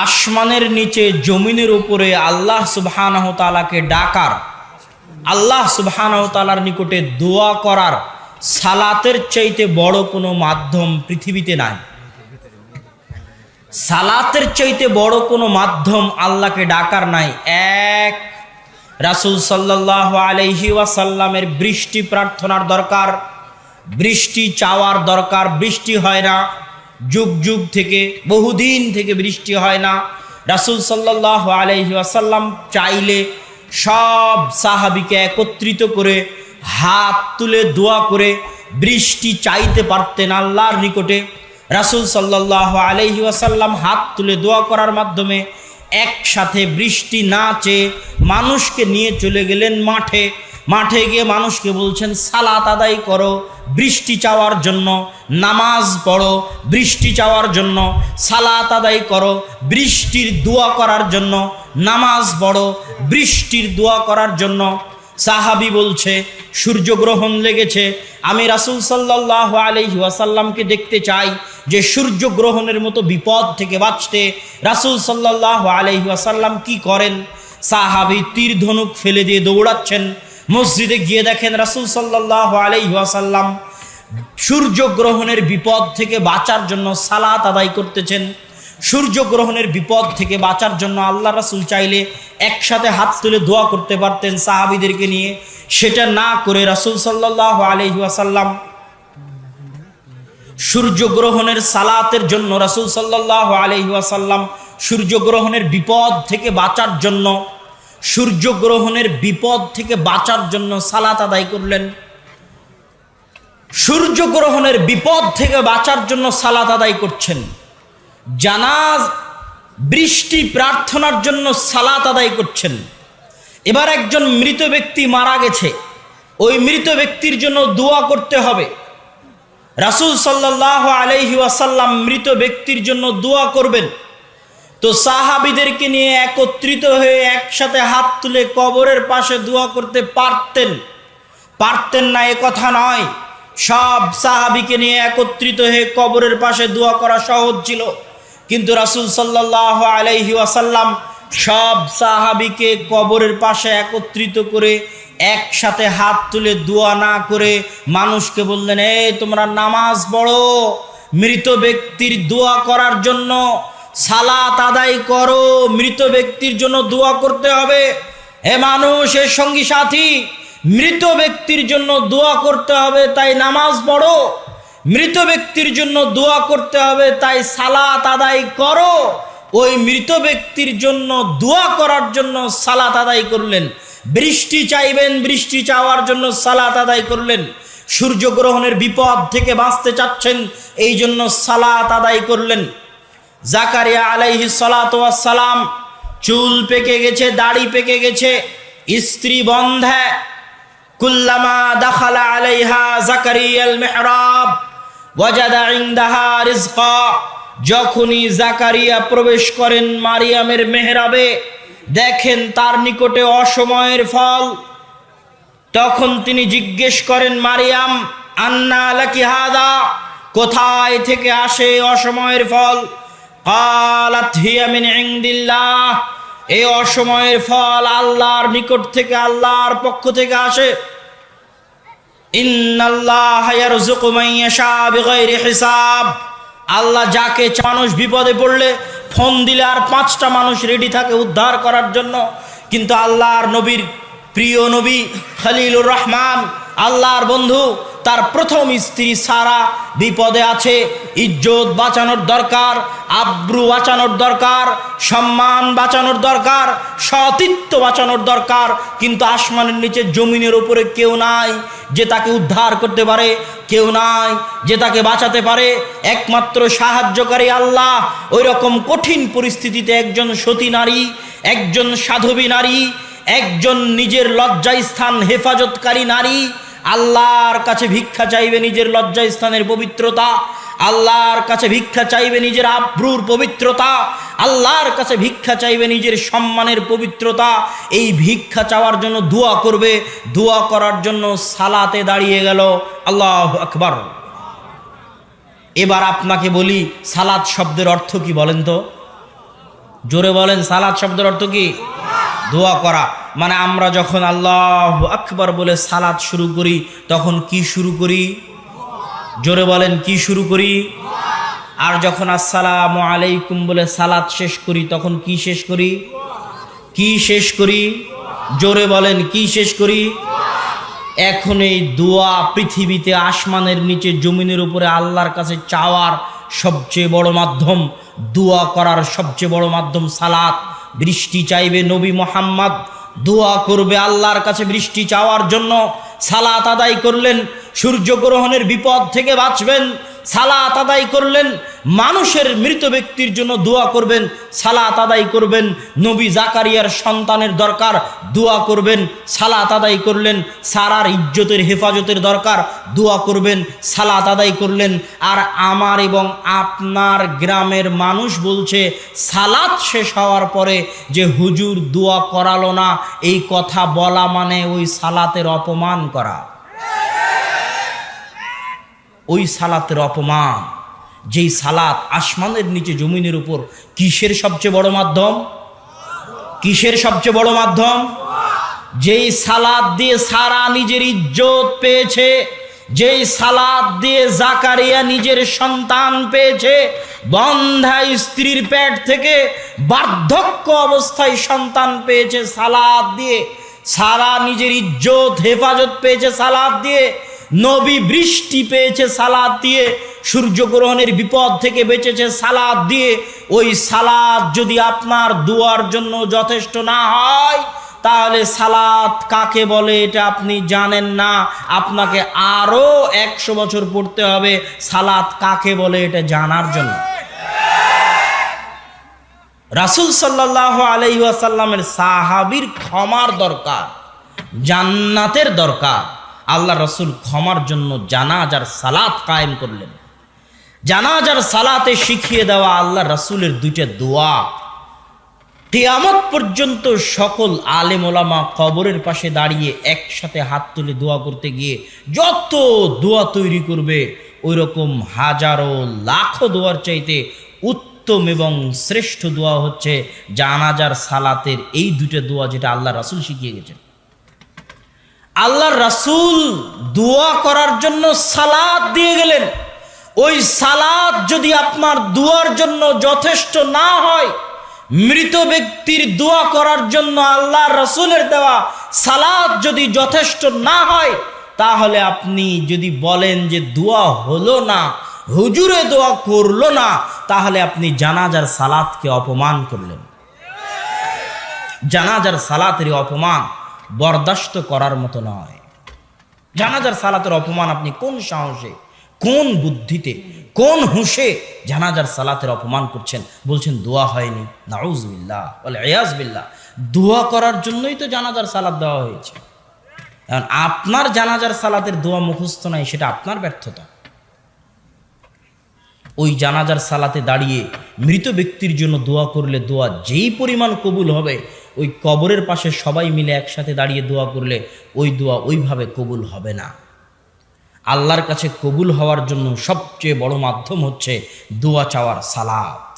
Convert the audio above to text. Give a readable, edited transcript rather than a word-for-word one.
আসমানের নিচে জমিনের উপরে আল্লাহ সুবহানাহু ওয়া তাআলাকে ডাকার, আল্লাহ সুবহানাহু ওয়া তাআলার নিকটে দোয়া করার সালাতের চাইতে বড় কোনো মাধ্যম পৃথিবীতে নাই। সালাতের চাইতে বড় কোনো মাধ্যম আল্লাহকে ডাকার নাই। এক, রাসূল সাল্লাল্লাহু আলাইহি ওয়াসাল্লামের বৃষ্টি প্রার্থনার দরকার, বৃষ্টি চাওয়ার দরকার। বৃষ্টি হয় না, যুগ যুগ থেকে, বহুদিন থেকে বৃষ্টি হয় না। রাসূল সাল্লাল্লাহু আলাইহি ওয়াসাল্লাম চাইলে সব সাহাবীকে একত্রিত করে হাত তুলে দোয়া করে বৃষ্টি চাইতে পারতেন আল্লাহর নিকটে। রাসূল সাল্লাল্লাহু আলাইহি ওয়াসাল্লাম হাত তুলে দোয়া করার মাধ্যমে একসাথে বৃষ্টি না চেয়ে মানুষকে নিয়ে চলে গেলেন মাঠে। মাঠে গিয়ে মানুষকে বলছেন সালাত আদায় করো বৃষ্টি চাওয়ার জন্য, নামাজ পড়ো বৃষ্টি চাওয়ার জন্য, সালাত আদায় করো বৃষ্টির দোয়া করার জন্য, নামাজ পড়ো বৃষ্টির দোয়া করার জন্য। সাহাবী বলছে সূর্যগ্রহণ লেগেছে, আমি রাসূল সাল্লাল্লাহু আলাইহি ওয়াসাল্লামকে দেখতে চাই যে সূর্যগ্রহণের মতো বিপদ থেকে বাঁচতে রাসূল সাল্লাল্লাহু আলাইহি ওয়াসাল্লাম কি করেন। সাহাবী তীর ধনুক ফেলে দিয়ে দৌড়াচ্ছেন। মসজিদে গিয়ে দেখেন রাসূল সাল্লাল্লাহু আলাইহি ওয়াসাল্লাম সূর্যগ্রহণের বিপদ থেকে বাঁচার জন্য সালাত আদায় করতেছেন। সূর্যগ্রহণের বিপদ থেকে বাঁচার জন্য আল্লাহ রাসূল চাইলে একসাথে হাত তুলে দোয়া করতে পারতেন সাহাবীদেরকে নিয়ে, সেটা না করে রাসূল সাল্লাল্লাহু আলাইহি ওয়াসাল্লাম সূর্যগ্রহণের সালাতের জন্য, রাসূল সাল্লাল্লাহু আলাইহি ওয়াসাল্লাম সূর্যগ্রহণের বিপদ থেকে বাঁচার জন্য, সূর্যগ্রহণের বিপদ থেকে বাঁচার জন্য সালাত আদায় করলেন। সূর্যগ্রহণের বিপদ থেকে বাঁচার জন্য সালাত আদায় করছেন, জানাজ বৃষ্টি প্রার্থনার জন্য সালাত আদায় করছেন। এবার একজন মৃত ব্যক্তি মারা গেছে, ওই মৃত ব্যক্তির জন্য দোয়া করতে হবে। রাসূল সাল্লাল্লাহু আলাইহি ওয়াসাল্লাম মৃত ব্যক্তির জন্য দোয়া করবেন, তো সাহাবীদেরকে নিয়ে একত্রিত হয়ে একসাথে হাত তুলে কবরের পাশে দোয়া করতে পারতেন না এ কথা নয়। সব সাহাবীকে নিয়ে একত্রিত হয়ে কবরের পাশে দোয়া করা সহজ ছিল, কিন্তু রাসূল সাল্লাল্লাহু আলাইহি ওয়াসাল্লাম সব সাহাবীকে কবরের পাশে একত্রিত করে একসাথে হাত তুলে দোয়া না করে মানুষকে বললেন, এই তোমরা নামাজ পড়ো, মৃত ব্যক্তির দোয়া করার জন্য সালাত আদায় করো, মৃত ব্যক্তির জন্য দোয়া করতে হবে। হে মানুষ, এর সঙ্গী সাথী, মৃত ব্যক্তির জন্য দোয়া করতে হবে তাই নামাজ পড়ো, মৃত ব্যক্তির জন্য দোয়া করতে হবে তাই সালাত আদায় করো। ওই মৃত ব্যক্তির জন্য দোয়া করার জন্য সালাত আদায় করলেন। বৃষ্টি চাইবেন, বৃষ্টি চাওয়ার জন্য সালাত আদায় করলেন। সূর্যগ্রহণের বিপদ থেকে বাঁচতে চাচ্ছেন, এই জন্য সালাত আদায় করলেন। জাকারিয়া আলাইহিস সালাতু ওয়াস সালাম চুল পেকে গেছে, দাড়ি পেকে গেছে, স্ত্রী বন্ধা। কুল্লামা দাখালা আলাইহা জাকারিয়াল মিহরাব ওয়াজাদা ইনদাহা রিজকা, যখনই জাকারিয়া প্রবেশ করেন মারিয়ামের মেহরাবে, দেখেন তার নিকটে অসময়ের ফল। তখন তিনি জিজ্ঞেস করেন, মারিয়াম আন্না লাকি হাদা, কোথায় থেকে আসে অসময়ের ফল? ক্বালাত হিয়া মিন ইনদিল্লাহ, এই অসময়ের ফল আল্লাহর নিকট থেকে, আল্লাহর পক্ষ থেকে আসে। ইন্নাল্লাহা ইয়ারযুকু মান ইয়াশা বিগাইরি হিসাব, আল্লাহ যাকে, মানুষ বিপদে পড়লে ফোন দিলে আর 5টা মানুষ রেডি থাকে উদ্ধার করার জন্য, কিন্তু আল্লাহর নবীর প্রিয় নবী খলিলুর রহমান, আল্লাহর বন্ধু, তার প্রথম স্ত্রী সারা বিপদে আছে। ইজ্জত বাঁচানোর দরকার, আব্রু বাঁচানোর দরকার, সম্মান বাঁচানোর দরকার, সতীত্ব বাঁচানোর দরকার, কিন্তু আসমানের নিচে জমিনের উপরে কেউ নাই যে তাকে উদ্ধার করতে পারে, কেউ নাই যে তাকে বাঁচাতে পারে, একমাত্র সাহায্যকারী আল্লাহ। ওই রকম কঠিন পরিস্থিতিতে একজন সতী নারী, একজন সাধবী নারী, একজন নিজের লজ্জাস্থান হেফাজতকারী নারী আল্লাহর কাছে ভিক্ষা চাইবে নিজের লজ্জাস্থানের পবিত্রতা, আল্লাহর কাছে ভিক্ষা চাইবে নিজের আব্রুর পবিত্রতা, আল্লাহর কাছে ভিক্ষা চাইবে নিজের সম্মানের পবিত্রতা। এই ভিক্ষা চাওয়ার জন্য দোয়া করবে, দোয়া করার জন্য সালাতে দাঁড়িয়ে গেল। আল্লাহু আকবার। এবার আপনাকে বলি, সালাত শব্দের অর্থ কি বলেন তো? জোরে বলেন, সালাত শব্দের অর্থ কি? দোয়া করা। মানে আমরা যখন আল্লাহু আকবার বলে সালাত শুরু করি তখন কি শুরু করি? জোরে বলেন, কি শুরু করি? আর যখন আসসালামু আলাইকুম বলে সালাত শেষ করি তখন কি শেষ করি? কি শেষ করি? জোরে বলেন, কি শেষ করি? এখন এই দোয়া পৃথিবীতে আসমানের নিচে জমিনের উপরে আল্লাহর কাছে চাওয়ার সবচেয়ে বড় মাধ্যম, দোয়া করার সবচেয়ে বড় মাধ্যম সালাত। বৃষ্টি চাইবে নবী মুহাম্মদ, দোয়া করবে আল্লাহর কাছে বৃষ্টি চাওয়ার জন্য। সালাত আদায় করলেন, সূর্যগ্রহণের বিপদ থেকে বাঁচবেন। সালাত আদায় করলেন, মানুষের মৃত ব্যক্তির জন্য দোয়া করবেন। সালাত আদায় করবেন, নবী জাকারিয়ার সন্তানের দরকার, দোয়া করবেন। সালাত আদায় করলেন, সারার ইজ্জতের হেফাজতের দরকার, দোয়া করবেন। সালাত আদায় করলেন। আর আমার এবং আপনার গ্রামের মানুষ বলছে সালাত শেষ হওয়ার পরে যে হুজুর দোয়া করালো না, এই কথা বলা মানে ওই সালাতের অপমান করা। ওই সালাতের অপমান, যেই সালাত আসমানের নিচে জমিনের উপর কিসের সবচেয়ে বড় মাধ্যম? কিসের সবচেয়ে বড় মাধ্যম? যেই সালাত দিয়ে সারা নিজের ইজ্জত পেয়েছে, যেই সালাত দিয়ে জাকারিয়া নিজের সন্তান পেয়েছে, বন্ধা স্ত্রীর পেট থেকে বার্ধক্য অবস্থায় সন্তান পেয়েছে সালাত দিয়ে, সারা নিজের ইজ্জত হেফাজত পেয়েছে সালাত দিয়ে, নবী বৃষ্টি পেয়েছে সালাত দিয়ে, সূর্যগ্রহণের বিপদ থেকে বেঁচেছে সালাত দিয়ে। ওই সালাত যদি আপনার দোয়ার জন্য যথেষ্ট না হয় তাহলে সালাত কাকে বলে এটা আপনি জানেন না। আপনাকে আরো 100 বছর পড়তে হবে সালাত কাকে বলে এটা জানার জন্য। রাসূল সাল্লাল্লাহু আলাইহি ওয়াসাল্লামের সাহাবীর ক্ষমার দরকার, জান্নাতের দরকার। আল্লাহ রাসূল ক্ষমার জন্য জানাজার সালাত কায়েম করলেন। জানাজার সালাতে শিখিয়ে দেওয়া আল্লাহ রাসূলের দুইটা দোয়া, কিয়ামত পর্যন্ত সকল আলেম ওলামা কবরের পাশে দাঁড়িয়ে একসাথে হাত তুলে দোয়া করতে গিয়ে যত দোয়া তৈরি করবে ওই রকম হাজারো লাখো দোয়ার চাইতে উত্তম এবং শ্রেষ্ঠ দোয়া হচ্ছে জানাজার সালাতের এই দুটো দোয়া, যেটা আল্লাহ রাসূল শিখিয়ে গেছেন। আল্লাহর রাসূল দোয়া করার জন্য সালাত দিয়ে গেলেন। ওই সালাত যদি আপনার দোয়ার জন্য যথেষ্ট না হয়, মৃত ব্যক্তির দোয়া করার জন্য আল্লাহর রাসূলের দেওয়া সালাত যদি যথেষ্ট না হয়, তাহলে আপনি যদি বলেন যে দোয়া হলো না, হুজুরে দোয়া করলো না, তাহলে আপনি জানাজার সালাতকে অপমান করলেন। জানাজার সালাতের অপমান বরদাস্ত করার মতো নয়। জানাজার সালাতের অপমান আপনি কোন সাহসে, কোন বুদ্ধিতে, কোন হুঁশে জানাজার সালাতের অপমান করছেন? বলছেন দোয়া হয়নি। নাউযুবিল্লাহ ওয়াল ইয়াজ বিল্লাহ। দোয়া করার জন্যই তো জানাজার সালাত দেওয়া হয়েছে। এখন আপনার জানাজার সালাতের দোয়া মুখস্থ নাই, সেটা আপনার ব্যর্থতা। ওই জানাজার সালাতে দাঁড়িয়ে মৃত ব্যক্তির জন্য দোয়া করলে দোয়া যেই পরিমাণ কবুল হবে, ওই কবরের পাশে সবাই মিলে একসাথে দাঁড়িয়ে দোয়া করলে ওই দোয়া ওইভাবে কবুল হবে না। আল্লাহর কাছে কবুল হওয়ার জন্য সবচেয়ে বড় মাধ্যম হচ্ছে দোয়া চাওয়ার সালাত।